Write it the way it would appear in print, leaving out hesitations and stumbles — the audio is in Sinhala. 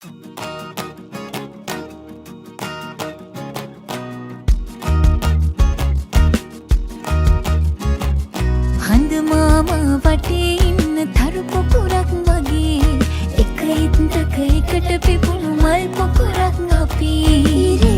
හඳ මාමා වටේ ඉන්න තරු පොකුරක් වගේ එක ඉත්තක එකට පිපුණු මල් පොකුරක් අපි